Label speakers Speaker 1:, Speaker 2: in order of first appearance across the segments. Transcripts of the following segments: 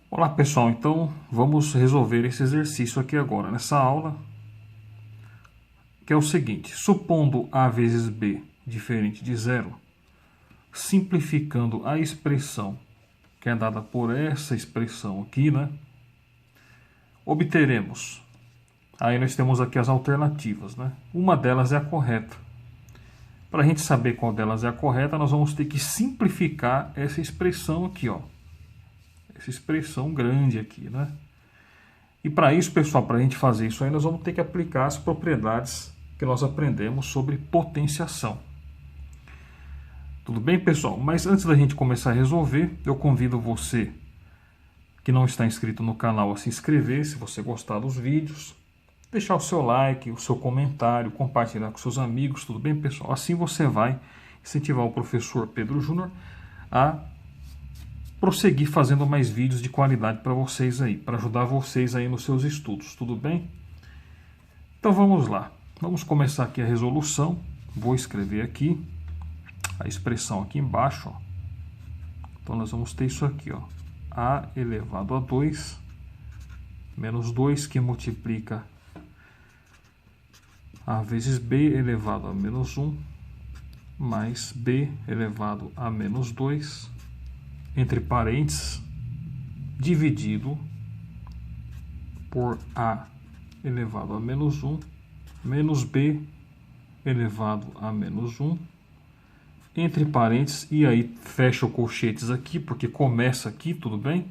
Speaker 1: Olá pessoal, então vamos resolver esse exercício aqui agora nessa aula, que é o seguinte: supondo a vezes b diferente de zero, simplificando a expressão que é dada por essa expressão aqui, né? Obteremos, aí nós temos aqui as alternativas, né? Uma delas é a correta. Para a gente saber qual delas é a correta, nós vamos ter que simplificar essa expressão aqui, ó. Essa expressão grande aqui, né? E para isso, pessoal, para a gente fazer isso aí, nós vamos ter que aplicar as propriedades que nós aprendemos sobre potenciação. Tudo bem, pessoal? Mas antes da gente começar a resolver, eu convido você que não está inscrito no canal a se inscrever, se você gostar dos vídeos, deixar o seu like, o seu comentário, compartilhar com seus amigos, tudo bem, pessoal? Assim você vai incentivar o professor Pedro Júnior a prosseguir fazendo mais vídeos de qualidade para vocês aí, para ajudar vocês aí nos seus estudos, tudo bem? Então vamos lá, vamos começar aqui a resolução. Vou escrever aqui a expressão aqui embaixo, ó. Então nós vamos ter isso aqui, ó, a elevado a 2 menos 2 que multiplica a vezes b elevado a menos 1 mais b elevado a menos 2 entre parênteses dividido por a elevado a menos 1 menos b elevado a menos 1 entre parênteses, e aí fecha o colchetes aqui, porque começa aqui, tudo bem?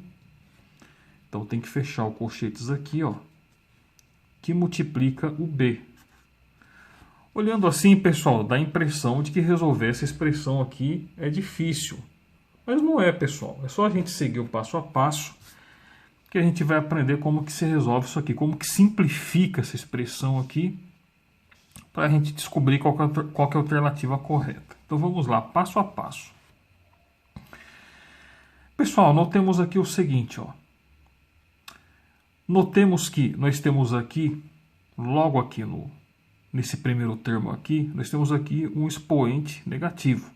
Speaker 1: Então tem que fechar o colchetes aqui, ó, que multiplica o b. Olhando assim, pessoal, dá a impressão de que resolver essa expressão aqui é difícil. Mas não é, pessoal. É só a gente seguir o passo a passo que a gente vai aprender como que se resolve isso aqui, como que simplifica essa expressão aqui, para a gente descobrir qual que é a alternativa correta. Então vamos lá, passo a passo. Pessoal, notemos aqui o seguinte, ó. Notemos que nós temos aqui, logo aqui nesse primeiro termo aqui, nós temos aqui um expoente negativo.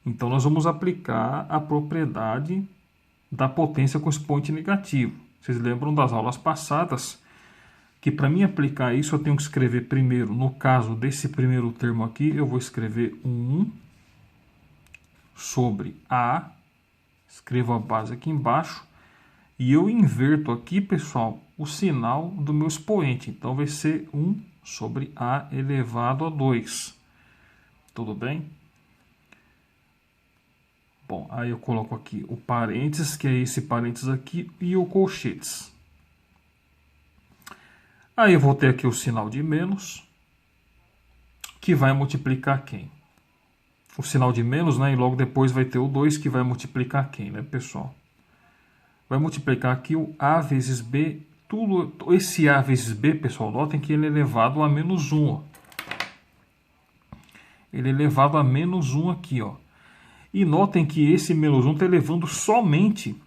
Speaker 1: Então nós vamos aplicar a propriedade da potência com expoente negativo. Vocês lembram das aulas passadas que para mim aplicar isso eu tenho que escrever primeiro, no caso desse primeiro termo aqui, eu vou escrever 1 sobre A, escrevo a base aqui embaixo, e eu inverto aqui, pessoal, o sinal do meu expoente. Então vai ser 1 sobre A elevado a 2. Tudo bem? Bom, aí eu coloco aqui o parênteses, que é esse parênteses aqui, e o colchetes. Aí eu vou ter aqui o sinal de menos, que vai multiplicar quem? O sinal de menos, né? E logo depois vai ter o 2, que vai multiplicar quem, né, pessoal? Vai multiplicar aqui o A vezes B. Tudo, esse A vezes B, pessoal, notem que ele é elevado a menos 1. Ó. Ele é elevado a menos 1 aqui, ó. E notem que esse menos 1 está elevando somente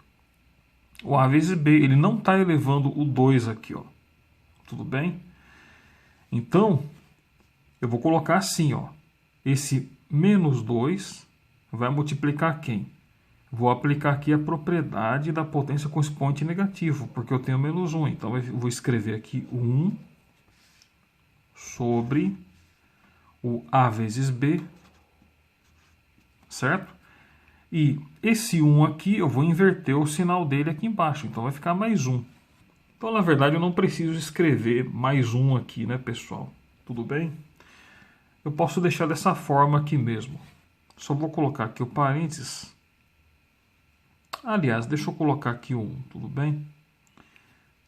Speaker 1: o A vezes B. Ele não está elevando o 2 aqui, ó. Tudo bem? Então, eu vou colocar assim, ó. Esse menos 2 vai multiplicar quem? Vou aplicar aqui a propriedade da potência com expoente negativo, porque eu tenho menos 1. Então, eu vou escrever aqui 1 sobre o A vezes B, certo? E esse 1 aqui, eu vou inverter o sinal dele aqui embaixo. Então, vai ficar mais 1. Então, na verdade, eu não preciso escrever mais 1 aqui, né, pessoal? Tudo bem? Eu posso deixar dessa forma aqui mesmo. Só vou colocar aqui o parênteses. Aliás, deixa eu colocar aqui o 1, tudo bem?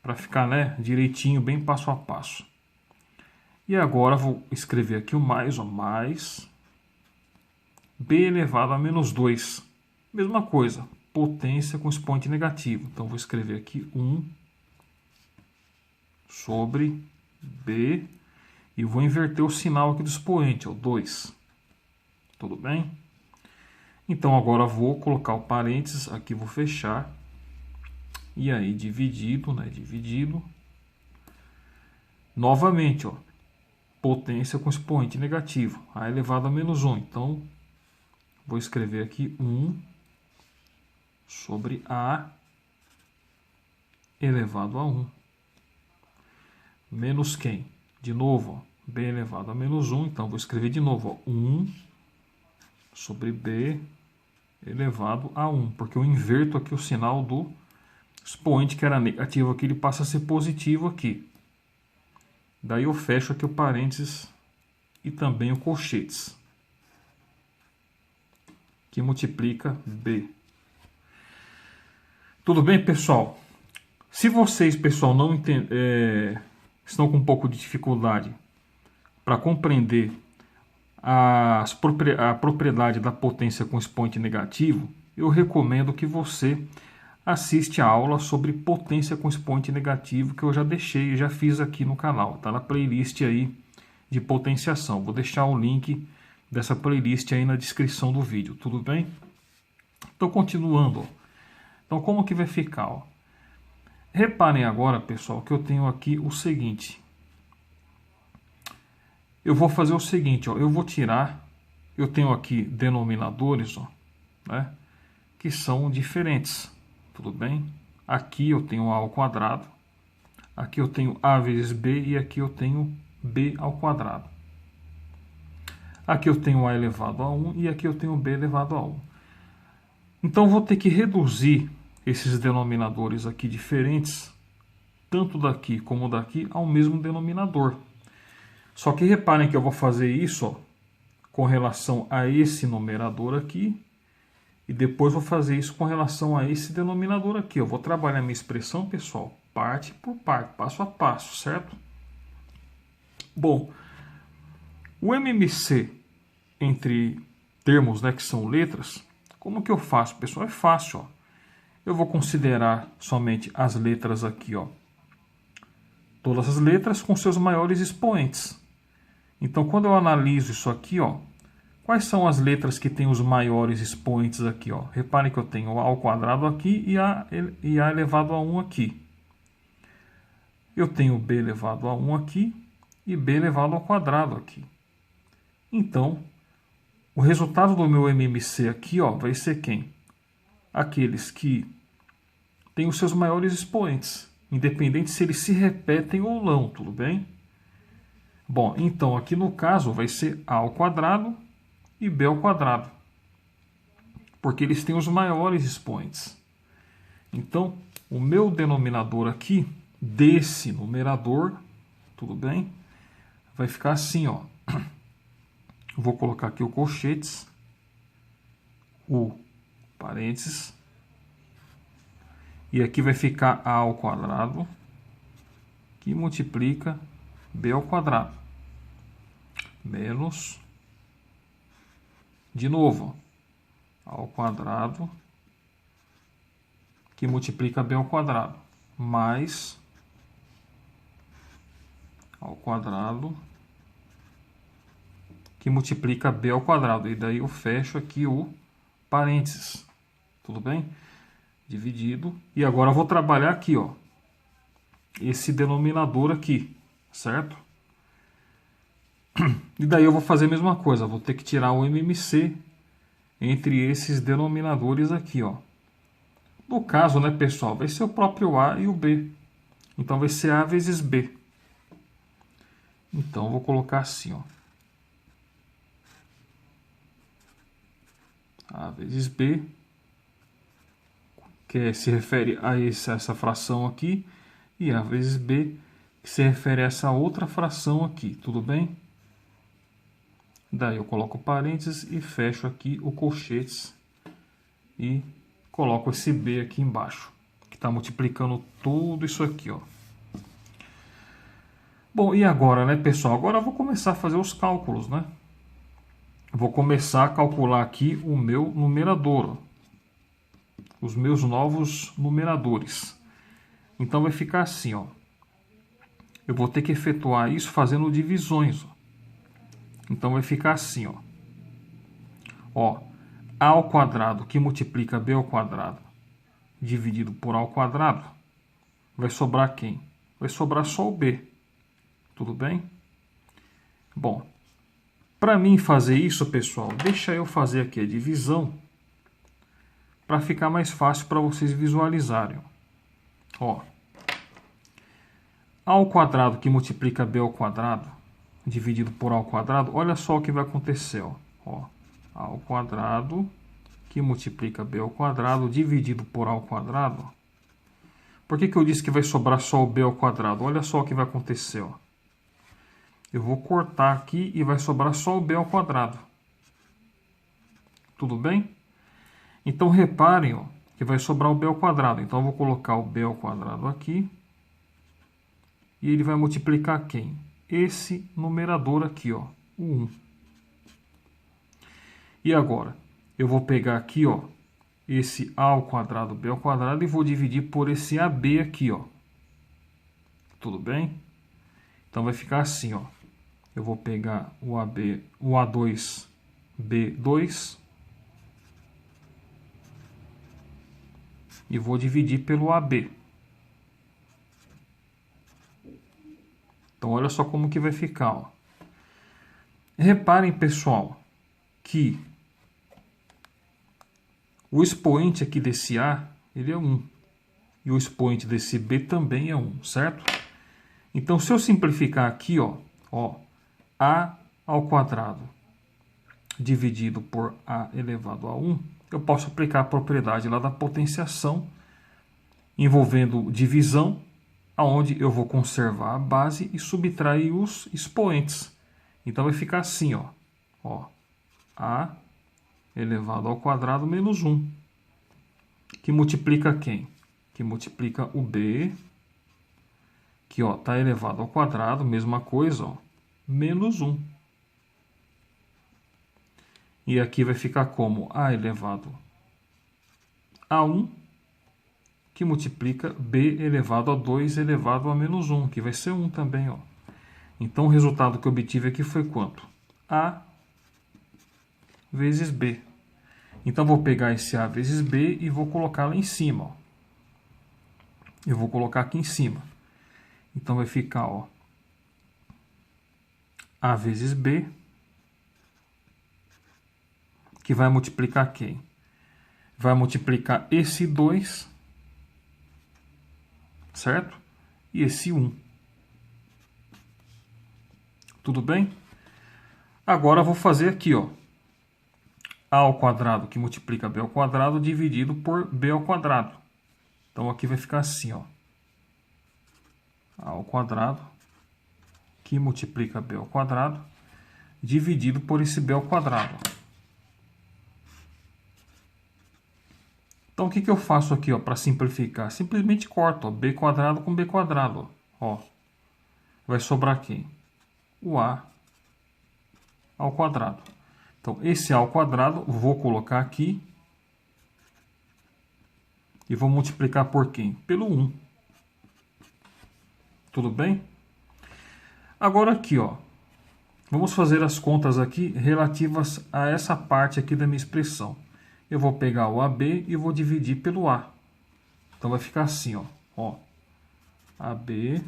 Speaker 1: Para ficar, né, direitinho, bem passo a passo. E agora vou escrever aqui o mais, ó, mais B elevado a menos 2. Mesma coisa, potência com expoente negativo. Então, vou escrever aqui 1 sobre B, e vou inverter o sinal aqui do expoente, o 2. Tudo bem? Então agora vou colocar o parênteses, aqui vou fechar, e aí dividido, né, dividido, novamente, ó, potência com expoente negativo, A elevado a menos 1. Então, vou escrever aqui 1 sobre A elevado a 1. Menos quem? De novo, ó, b elevado a menos 1. Então, vou escrever de novo, ó, 1 sobre b elevado a 1. Porque eu inverto aqui o sinal do expoente, que era negativo aqui, ele passa a ser positivo aqui. Daí eu fecho aqui o parênteses e também o colchetes, que multiplica b. Tudo bem, pessoal? Se vocês, pessoal, não estão com um pouco de dificuldade para compreender a propriedade da potência com expoente negativo, eu recomendo que você assiste a aula sobre potência com expoente negativo, que eu já deixei, já fiz aqui no canal. Está na playlist aí de potenciação. Vou deixar o link dessa playlist aí na descrição do vídeo, tudo bem? Então, continuando. Então, como que vai ficar? Ó? Reparem agora, pessoal, que eu tenho aqui o seguinte. Eu vou fazer o seguinte, ó, eu vou tirar, eu tenho aqui denominadores, ó, né, que são diferentes, tudo bem? Aqui eu tenho a ao quadrado, aqui eu tenho a vezes b e aqui eu tenho b ao quadrado. Aqui eu tenho a elevado a 1 e aqui eu tenho b elevado a 1. Então vou ter que reduzir esses denominadores aqui diferentes, tanto daqui como daqui, ao mesmo denominador. Só que reparem que eu vou fazer isso, ó, com relação a esse numerador aqui, e depois vou fazer isso com relação a esse denominador aqui. Eu vou trabalhar minha expressão, pessoal, parte por parte, passo a passo, certo? Bom, o MMC entre termos, né, que são letras, como que eu faço, pessoal? É fácil, ó. Eu vou considerar somente as letras aqui, ó. Todas as letras com seus maiores expoentes. Então, quando eu analiso isso aqui, ó, quais são as letras que têm os maiores expoentes aqui, ó? Reparem que eu tenho a ao quadrado aqui e a elevado a 1 aqui. Eu tenho b elevado a 1 aqui e b elevado ao quadrado aqui. Então, o resultado do meu MMC aqui, ó, vai ser quem? Aqueles que têm os seus maiores expoentes, independente se eles se repetem ou não, tudo bem? Bom, então aqui no caso vai ser a ao quadrado e b ao quadrado, porque eles têm os maiores expoentes. Então, o meu denominador aqui, desse numerador, tudo bem? Vai ficar assim, ó. Vou colocar aqui o colchetes, o parênteses, e aqui vai ficar a ao quadrado, que multiplica b ao quadrado, menos, de novo, ao quadrado, que multiplica b ao quadrado, mais ao quadrado, que multiplica b ao quadrado. E daí eu fecho aqui o parênteses, tudo bem? Dividido. E agora eu vou trabalhar aqui, ó, esse denominador aqui, certo? E daí eu vou fazer a mesma coisa, vou ter que tirar o MMC entre esses denominadores aqui, ó. No caso, né, pessoal, vai ser o próprio A e o B. Então vai ser A vezes B. Então eu vou colocar assim, ó. A vezes B, que se refere a essa fração aqui, e A vezes B, que se refere a essa outra fração aqui, tudo bem? Daí eu coloco parênteses e fecho aqui o colchetes e coloco esse B aqui embaixo, que está multiplicando tudo isso aqui, ó. Bom, e agora, né, pessoal? Agora eu vou começar a fazer os cálculos, né? Vou começar a calcular aqui o meu numerador, ó. Os meus novos numeradores. Então vai ficar assim, ó. Eu vou ter que efetuar isso fazendo divisões, ó. Então vai ficar assim, ó. Ó, a ao quadrado que multiplica b ao quadrado dividido por a ao quadrado, vai sobrar quem? Vai sobrar só o b. Tudo bem? Bom, para mim fazer isso, pessoal, deixa eu fazer aqui a divisão para ficar mais fácil para vocês visualizarem. Ó, A ao quadrado que multiplica b ao quadrado, dividido por a ao quadrado, olha só o que vai acontecer. Ó. A ao quadrado que multiplica b ao quadrado, dividido por a ao quadrado. Por que eu disse que vai sobrar só o b ao quadrado? Olha só o que vai acontecer. Ó. Eu vou cortar aqui e vai sobrar só o b ao quadrado. Tudo bem? Então, reparem ó, que vai sobrar o b ao quadrado. Então, eu vou colocar o b ao quadrado aqui. E ele vai multiplicar quem? Esse numerador aqui, ó, o 1. E agora, eu vou pegar aqui, ó, esse a ao quadrado, b ao quadrado, e vou dividir por esse ab aqui, ó. Tudo bem? Então, vai ficar assim, ó. Eu vou pegar o AB, o A2, B2 e vou dividir pelo AB. Então, olha só como que vai ficar. Ó. Reparem, pessoal, que o expoente aqui desse A, ele é 1. E o expoente desse B também é 1, certo? Então, se eu simplificar aqui, ó, A ao quadrado dividido por A elevado a 1, eu posso aplicar a propriedade lá da potenciação envolvendo divisão, aonde eu vou conservar a base e subtrair os expoentes. Então vai ficar assim, ó, A elevado ao quadrado menos 1, que multiplica quem? Que multiplica o B, que está elevado ao quadrado, mesma coisa, ó, menos 1. E aqui vai ficar como A elevado a 1, que multiplica B elevado a 2 elevado a menos 1, que vai ser 1 também. Ó. Então, o resultado que eu obtive aqui foi quanto? A vezes B. Então, vou pegar esse A vezes B e vou colocar lá em cima. Ó. Eu vou colocar aqui em cima. Então, vai ficar ó, A vezes B, que vai multiplicar quem? Vai multiplicar esse 2, certo? E esse 1. Tudo bem? Agora, eu vou fazer aqui, ó, A ao quadrado, que multiplica B ao quadrado, dividido por B ao quadrado. Então, aqui vai ficar assim, ó. A ao quadrado, que multiplica B ao quadrado, dividido por esse B ao quadrado. Então, o que eu faço aqui para simplificar? Simplesmente corto ó, B quadrado com B quadrado. Ó. Vai sobrar quem? O A ao quadrado. Então, esse A ao quadrado, vou colocar aqui. E vou multiplicar por quem? Pelo 1. Tudo bem? Agora aqui, ó. Vamos fazer as contas aqui relativas a essa parte aqui da minha expressão. Eu vou pegar o AB e vou dividir pelo A. Então, vai ficar assim, ó. AB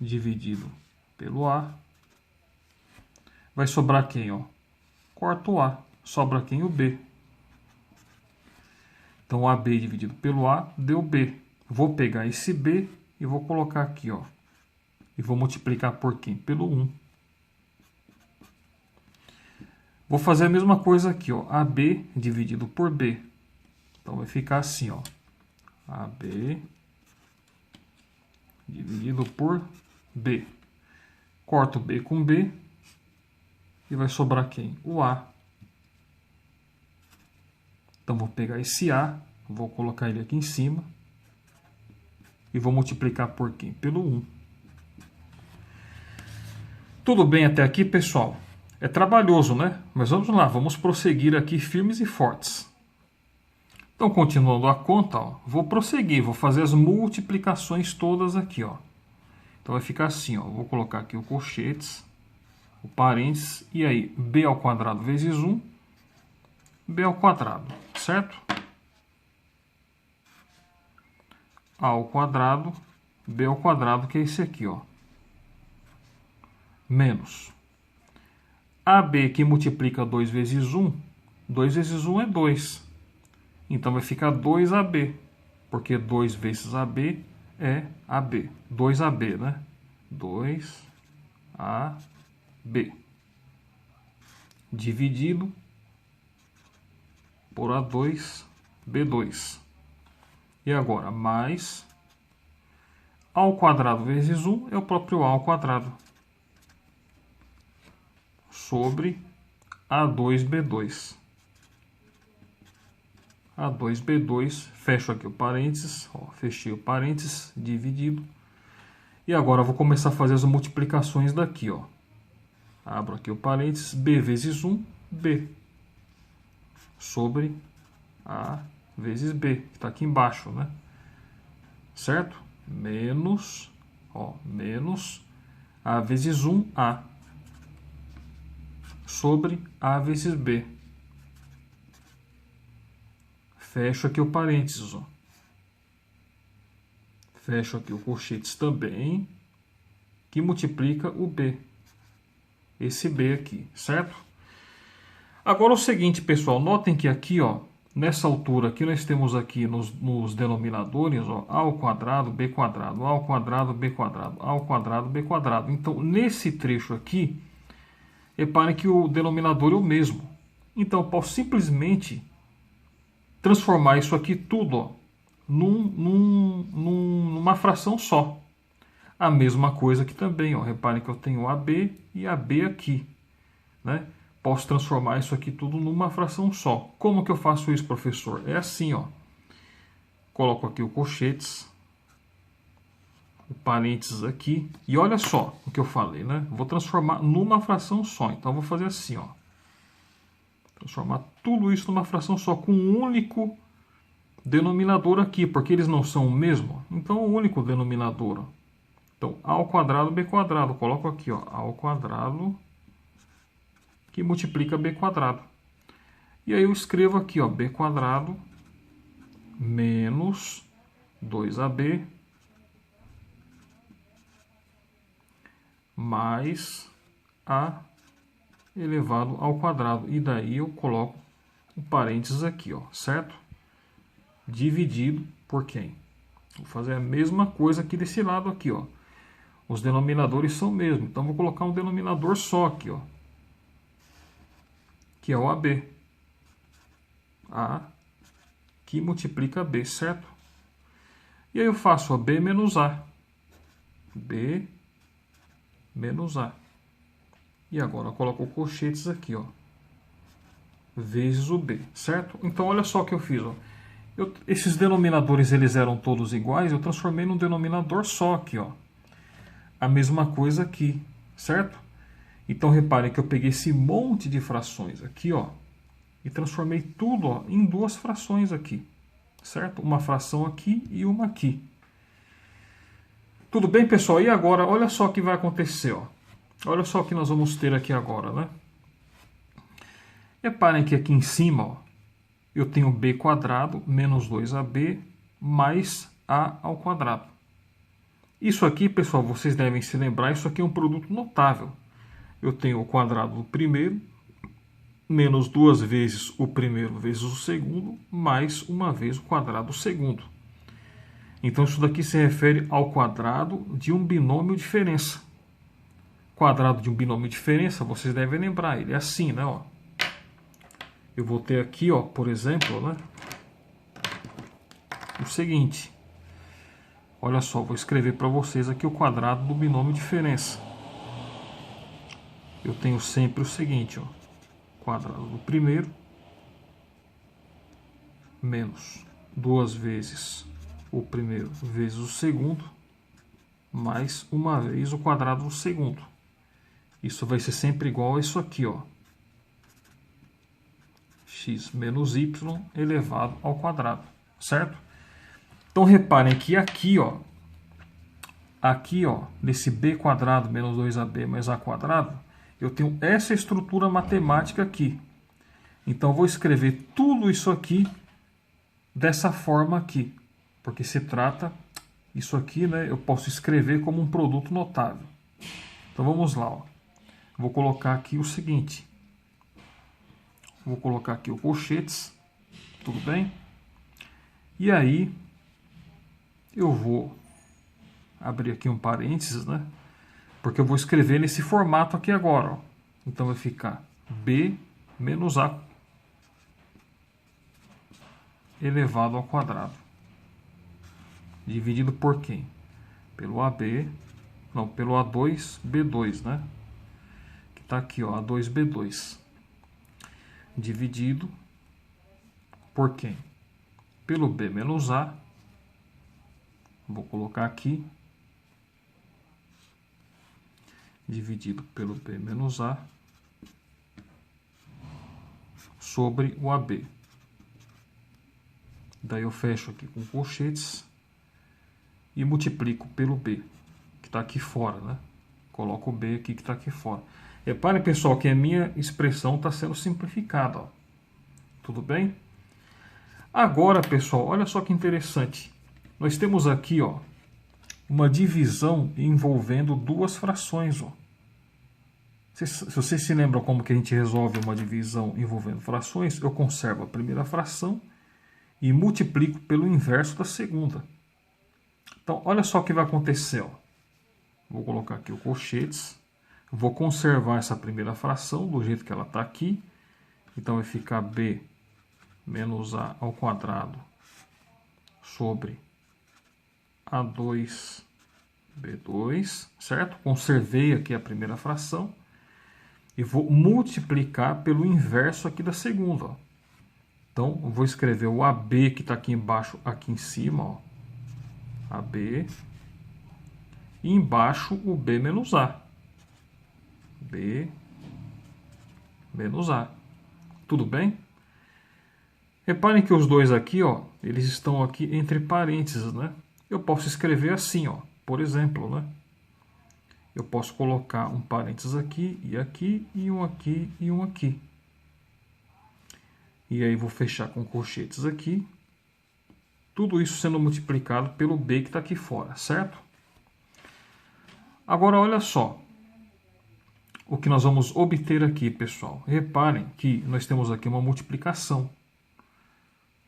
Speaker 1: dividido pelo A. Vai sobrar quem, ó? Corto o A. Sobra quem? O B. Então, o AB dividido pelo A deu B. Vou pegar esse B e vou colocar aqui, ó. E vou multiplicar por quem? Pelo 1. Vou fazer a mesma coisa aqui, ó. AB dividido por B. Então, vai ficar assim, ó. AB dividido por B. Corto B com B. E vai sobrar quem? O A. Então, vou pegar esse A. Vou colocar ele aqui em cima. E vou multiplicar por quem? Pelo 1. Tudo bem até aqui, pessoal? É trabalhoso, né? Mas vamos lá, vamos prosseguir aqui firmes e fortes. Então, continuando a conta, ó, vou prosseguir, vou fazer as multiplicações todas aqui, ó. Então, vai ficar assim, ó. Vou colocar aqui o colchetes, o parênteses, e aí, B ao quadrado vezes 1, B ao quadrado, certo? A ao quadrado, B ao quadrado, que é esse aqui, ó. Menos AB, que multiplica 2 vezes 1, 2 vezes 1 é 2. Então, vai ficar 2AB, porque 2 vezes AB é AB. 2AB, né? 2AB. Dividido por A2B2. E agora, mais A ao quadrado vezes 1 é o próprio A ao quadrado. Sobre A2B2. A2B2, fecho aqui o parênteses, ó, fechei o parênteses, dividido. E agora eu vou começar a fazer as multiplicações daqui, ó. Abro aqui o parênteses, B vezes 1, B. Sobre A vezes B, que está aqui embaixo, né? Certo? Menos, ó, menos A vezes 1, A. Sobre A vezes B. Fecho aqui o parênteses, ó. Fecho aqui o colchetes também, que multiplica o B. Esse B aqui, certo? Agora o seguinte, pessoal, notem que aqui, ó, nessa altura aqui nós temos aqui nos denominadores, ó, A ao quadrado, B quadrado, A ao quadrado, B quadrado, A ao quadrado, B quadrado. Então, nesse trecho aqui, reparem que o denominador é o mesmo. Então, eu posso simplesmente transformar isso aqui tudo, ó, numa fração só. A mesma coisa aqui também, ó. Reparem que eu tenho AB e AB aqui, né? Posso transformar isso aqui tudo numa fração só. Como que eu faço isso, professor? É assim, ó. Coloco aqui o colchetes, o parênteses aqui, e olha só o que eu falei, né? Vou transformar numa fração só. Então eu vou fazer assim, ó. Transformar tudo isso numa fração só, com um único denominador aqui, porque eles não são o mesmo. Então, o único denominador, ó. Então, A ao quadrado, B quadrado. Coloco aqui, ó, A ao quadrado, que multiplica B quadrado. E aí eu escrevo aqui, ó, B quadrado menos 2AB mais A elevado ao quadrado. E daí eu coloco um parênteses aqui, ó, certo? Dividido por quem? Vou fazer a mesma coisa aqui desse lado aqui, ó. Os denominadores são o mesmo. Então, vou colocar um denominador só aqui, ó. Que é o AB. A que multiplica B, certo? E aí eu faço, ó, B menos A. B menos A. E agora eu coloco colchetes aqui, ó. Vezes o B, certo? Então, olha só o que eu fiz, ó. Esses denominadores, eles eram todos iguais. Eu transformei num denominador só aqui, ó. A mesma coisa aqui, certo? Então, reparem que eu peguei esse monte de frações aqui, ó, e transformei tudo, ó, em duas frações aqui, certo? Uma fração aqui e uma aqui. Tudo bem, pessoal? E agora, olha só o que vai acontecer, ó. Olha só o que nós vamos ter aqui agora, né? Reparem que aqui em cima, ó, eu tenho B quadrado menos 2AB mais A ao quadrado. Isso aqui, pessoal, vocês devem se lembrar, isso aqui é um produto notável. Eu tenho o quadrado do primeiro, menos duas vezes o primeiro vezes o segundo, mais uma vez o quadrado do segundo. Então, isso daqui se refere ao quadrado de um binômio diferença. Quadrado de um binômio diferença, vocês devem lembrar, ele é assim, né? Ó. Eu vou ter aqui, ó, por exemplo, né, o seguinte. Olha só, vou escrever para vocês aqui o quadrado do binômio diferença. Eu tenho sempre o seguinte, ó, quadrado do primeiro menos duas vezes o primeiro vezes o segundo mais uma vez o quadrado do segundo. Isso vai ser sempre igual a isso aqui, ó. X menos y elevado ao quadrado, certo? Então, reparem que aqui, ó, nesse b quadrado menos 2ab mais a quadrado, eu tenho essa estrutura matemática aqui. Então, vou escrever tudo isso aqui dessa forma aqui, porque se trata, isso aqui, né, eu posso escrever como um produto notável. Então, vamos lá, ó. Vou colocar aqui o seguinte. Vou colocar aqui o colchetes, tudo bem? E aí, eu vou abrir aqui um parênteses, né? Porque eu vou escrever nesse formato aqui agora, ó. Então vai ficar b menos a elevado ao quadrado. Dividido por quem? Pelo AB, não, pelo A2B2, né? Que está aqui, ó, A2B2. Dividido por quem? Pelo B menos A. Vou colocar aqui. Dividido pelo B menos A. Sobre o AB. Daí eu fecho aqui com colchetes. E multiplico pelo B, que está aqui fora, né? Coloco o B aqui que está aqui fora. Reparem, pessoal, que a minha expressão está sendo simplificada, ó. Tudo bem? Agora, pessoal, olha só que interessante. Nós temos aqui, ó, uma divisão envolvendo duas frações, ó. Se vocês se lembram como que a gente resolve uma divisão envolvendo frações, eu conservo a primeira fração e multiplico pelo inverso da segunda. Então, olha só o que vai acontecer, ó. Vou colocar aqui o colchetes. Vou conservar essa primeira fração do jeito que ela está aqui. Então, vai ficar b menos a ao quadrado sobre A2B2, certo? Conservei aqui a primeira fração. E vou multiplicar pelo inverso aqui da segunda, ó. Então, eu vou escrever o AB que está aqui embaixo, aqui em cima, ó. AB, e embaixo o B menos A. B menos A. Tudo bem? Reparem que os dois aqui, ó, eles estão aqui entre parênteses, né? Eu posso escrever assim, ó, por exemplo, né? Eu posso colocar um parênteses aqui, e um aqui, e um aqui. E aí vou fechar com colchetes aqui. Tudo isso sendo multiplicado pelo B que está aqui fora, certo? Agora, olha só o que nós vamos obter aqui, pessoal. Reparem que nós temos aqui uma multiplicação.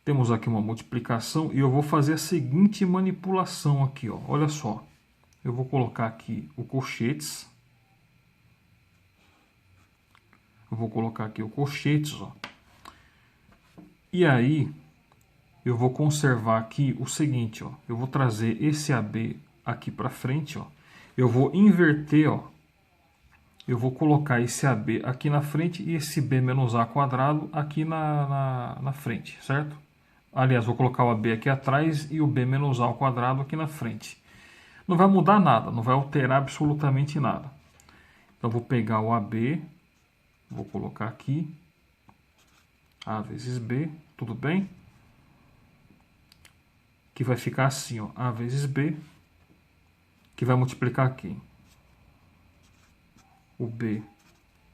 Speaker 1: Temos aqui uma multiplicação e eu vou fazer a seguinte manipulação aqui, ó. Olha só. Eu vou colocar aqui o colchetes. Eu vou colocar aqui o colchetes, ó. E aí eu vou conservar aqui o seguinte, ó. Eu vou trazer esse AB aqui para frente, ó. Eu vou inverter, ó. Eu vou colocar esse AB aqui na frente e esse B menos A quadrado aqui na frente, certo? Aliás, vou colocar o AB aqui atrás e o B menos A ao quadrado aqui na frente. Não vai mudar nada, não vai alterar absolutamente nada. Então, vou pegar o AB, vou colocar aqui, A vezes B, tudo bem? Que vai ficar assim, ó, A vezes B, que vai multiplicar aqui. O B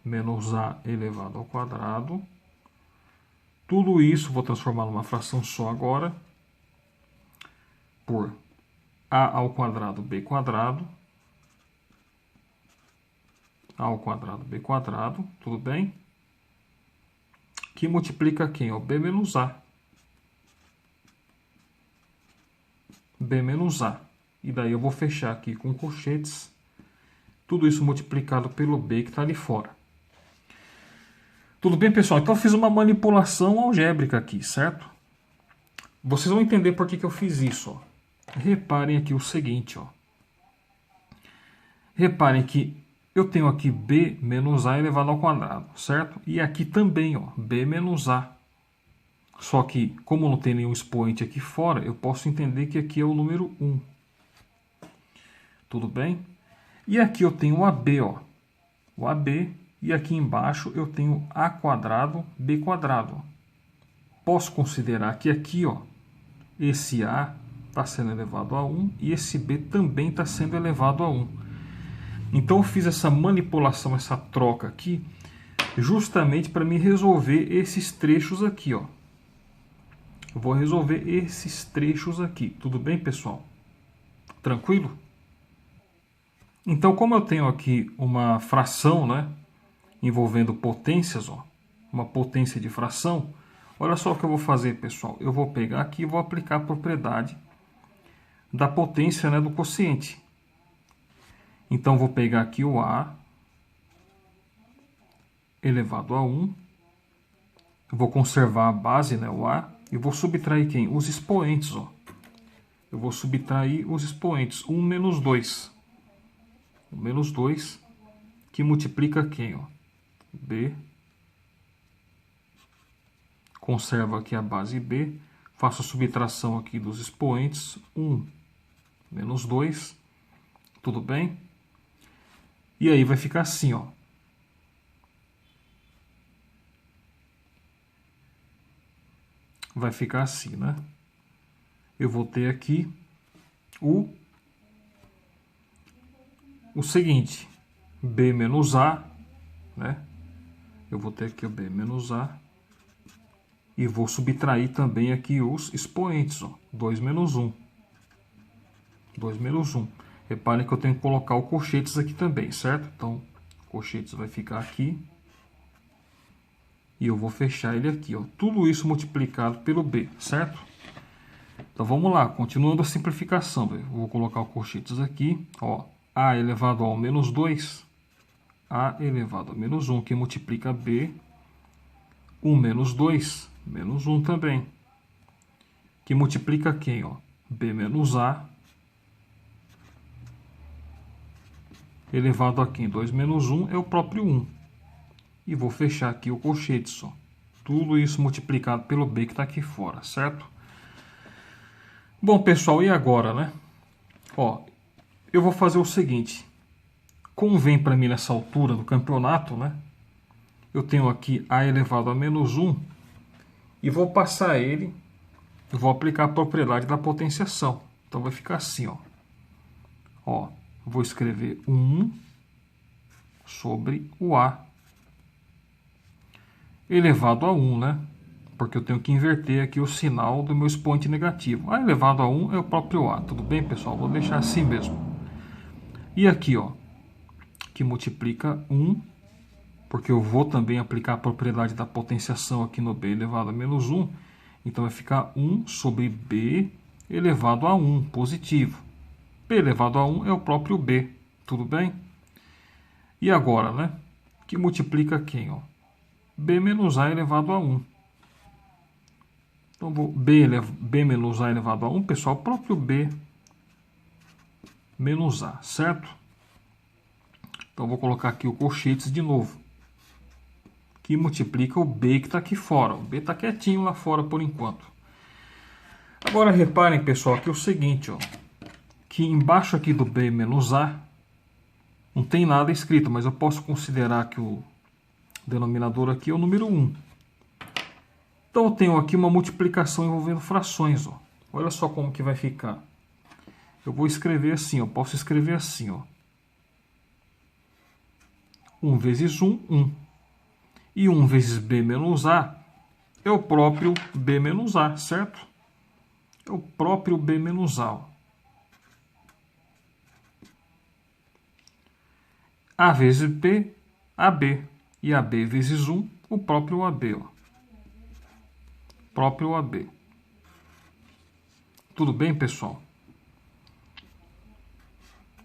Speaker 1: menos A elevado ao quadrado. Tudo isso vou transformar numa fração só agora. Por A ao quadrado B quadrado. A ao quadrado B quadrado, tudo bem? Que multiplica quem? O B menos A. B menos A. E daí eu vou fechar aqui com colchetes. Tudo isso multiplicado pelo B que está ali fora. Tudo bem, pessoal? Então eu fiz uma manipulação algébrica aqui, certo? Vocês vão entender por que eu fiz isso, ó. Reparem aqui o seguinte, ó. Reparem que eu tenho aqui B menos A elevado ao quadrado, certo? E aqui também, ó, B menos A. Só que, como não tem nenhum expoente aqui fora, eu posso entender que aqui é o número 1. Tudo bem? E aqui eu tenho o AB, ó. O AB. E aqui embaixo eu tenho A quadrado, B quadrado. Posso considerar que aqui, ó, esse A está sendo elevado a 1 e esse B também está sendo elevado a 1. Então eu fiz essa manipulação, essa troca aqui, justamente para me resolver esses trechos aqui, ó. Eu vou resolver esses trechos aqui. Tudo bem, pessoal? Tranquilo? Então, como eu tenho aqui uma fração, né, envolvendo potências, ó, uma potência de fração, olha só o que eu vou fazer, pessoal. Eu vou pegar aqui e vou aplicar a propriedade da potência, né, do quociente. Então, vou pegar aqui o A elevado a 1. Eu vou conservar a base, né, o A, e vou subtrair quem? Os expoentes, ó. Eu vou subtrair os expoentes, 1 menos 2. O menos 2, que multiplica quem, ó? B. Conservo aqui a base B. Faço a subtração aqui dos expoentes, 1 menos 2. Tudo bem? E aí vai ficar assim, ó. Vai ficar assim, né? Eu vou ter aqui o seguinte, B menos A, né? Eu vou ter aqui o B menos A. E vou subtrair também aqui os expoentes, ó. 2 menos 1. 2 menos 1. Reparem que eu tenho que colocar o colchetes aqui também, certo? Então, o colchetes vai ficar aqui. E eu vou fechar ele aqui, ó. Tudo isso multiplicado pelo B, certo? Então vamos lá, continuando a simplificação. Eu vou colocar o colchetes aqui, ó. A elevado ao menos 2. A elevado a menos 1, que multiplica B. 1 menos 2, menos 1 também. Que multiplica quem, ó? B menos A. Elevado a quem? 2 menos 1 é o próprio 1. E vou fechar aqui o colchetes, ó. Tudo isso multiplicado pelo B que está aqui fora, certo? Bom, pessoal, e agora, né? Ó, eu vou fazer o seguinte. Convém para mim nessa altura do campeonato, né? Eu tenho aqui A elevado a menos 1 e vou passar ele, eu vou aplicar a propriedade da potenciação. Então vai ficar assim, ó. Ó, vou escrever 1 sobre o A elevado a 1, né? Porque eu tenho que inverter aqui o sinal do meu expoente negativo. A elevado a 1 é o próprio A. Tudo bem, pessoal? Vou deixar assim mesmo. E aqui, ó, que multiplica 1, porque eu vou também aplicar a propriedade da potenciação aqui no B elevado a menos 1. Então vai ficar 1 sobre B elevado a 1, positivo. B elevado a 1 é o próprio B. Tudo bem? E agora, né? Que multiplica quem, ó? B menos A elevado a 1. Então, B menos A elevado a 1, pessoal, o próprio B menos A, certo? Então, vou colocar aqui o colchetes de novo, que multiplica o B que está aqui fora. O B está quietinho lá fora por enquanto. Agora, reparem, pessoal, aqui o seguinte, ó, que embaixo aqui do B menos A, não tem nada escrito, mas eu posso considerar que o denominador aqui é o número 1. Então eu tenho aqui uma multiplicação envolvendo frações, ó. Olha só como que vai ficar. Eu vou escrever assim, ó. Posso escrever assim, ó. 1 vezes 1, 1. E 1 vezes B menos A é o próprio B menos A, certo? É o próprio B menos A, ó. A vezes B, AB. E AB vezes 1, o próprio AB, ó. Próprio AB. Tudo bem, pessoal?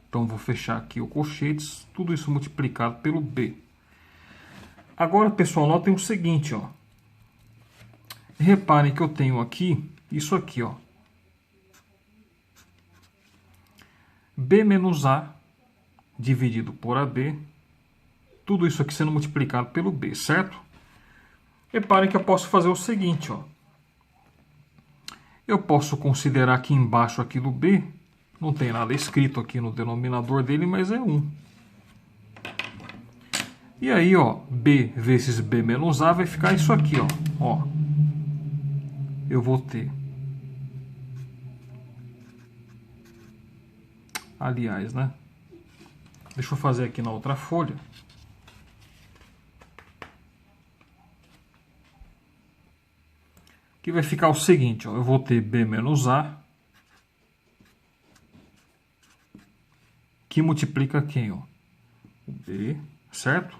Speaker 1: Então, vou fechar aqui o colchetes, tudo isso multiplicado pelo B. Agora, pessoal, notem o seguinte, ó. Reparem que eu tenho aqui, isso aqui, ó. B menos A dividido por AB. Tudo isso aqui sendo multiplicado pelo B, certo? Reparem que eu posso fazer o seguinte, ó. Eu posso considerar aqui embaixo aqui do B, não tem nada escrito aqui no denominador dele, mas é 1. E aí, ó, B vezes B menos A vai ficar isso aqui, ó. Eu vou ter. Aliás, né? Deixa eu fazer aqui na outra folha. Que vai ficar o seguinte, ó, eu vou ter B menos A, que multiplica quem, ó? O B, certo?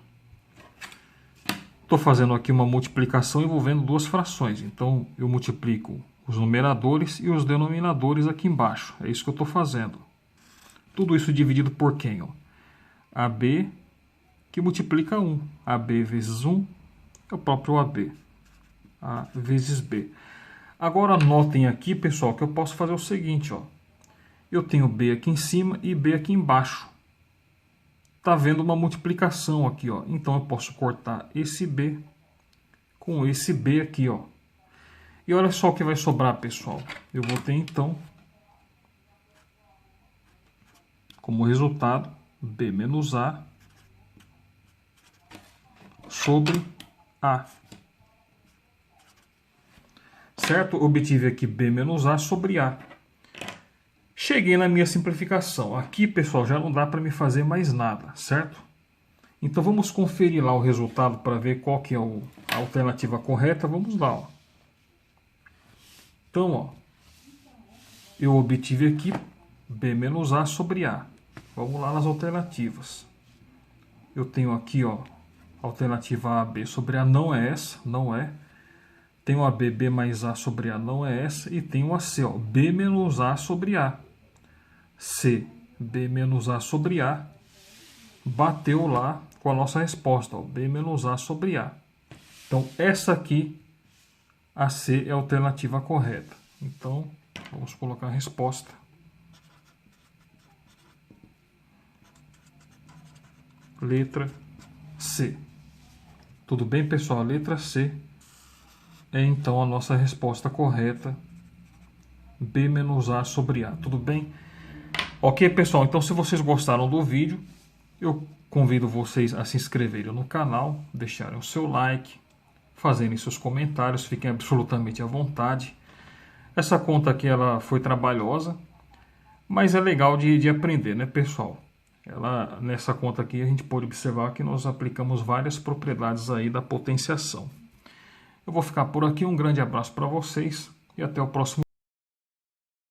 Speaker 1: Estou fazendo aqui uma multiplicação envolvendo duas frações, então eu multiplico os numeradores e os denominadores aqui embaixo, é isso que eu estou fazendo. Tudo isso dividido por quem, ó? AB que multiplica 1. AB vezes 1 é o próprio AB. A vezes B. Agora notem aqui, pessoal, que eu posso fazer o seguinte, ó. Eu tenho B aqui em cima e B aqui embaixo. Tá vendo uma multiplicação aqui, ó. Então eu posso cortar esse B com esse B aqui, ó. E olha só o que vai sobrar, pessoal. Eu vou ter então como resultado B menos A sobre A. Certo? Obtive aqui B menos A sobre A. Cheguei na minha simplificação. Aqui, pessoal, já não dá para me fazer mais nada, certo? Então vamos conferir lá o resultado para ver qual que é a alternativa correta. Vamos lá, ó. Então, ó, eu obtive aqui B menos A sobre A. Vamos lá nas alternativas. Eu tenho aqui, ó, alternativa A, B sobre A, não é essa, não é. Tenho a B, B mais A sobre A, não é essa. E tenho a C, ó, B menos A sobre A. C, B menos A sobre A. Bateu lá com a nossa resposta, ó, B menos A sobre A. Então, essa aqui, a C, é a alternativa correta. Então, vamos colocar a resposta. Letra C. Tudo bem, pessoal? A letra C é então a nossa resposta correta. B menos A sobre A. Tudo bem? Ok, pessoal? Então, se vocês gostaram do vídeo, eu convido vocês a se inscreverem no canal, deixarem o seu like, fazerem seus comentários, fiquem absolutamente à vontade. Essa conta aqui ela foi trabalhosa, mas é legal de aprender, né, pessoal? Nessa conta aqui a gente pode observar que nós aplicamos várias propriedades aí da potenciação. Eu vou ficar por aqui, um grande abraço para vocês e até o próximo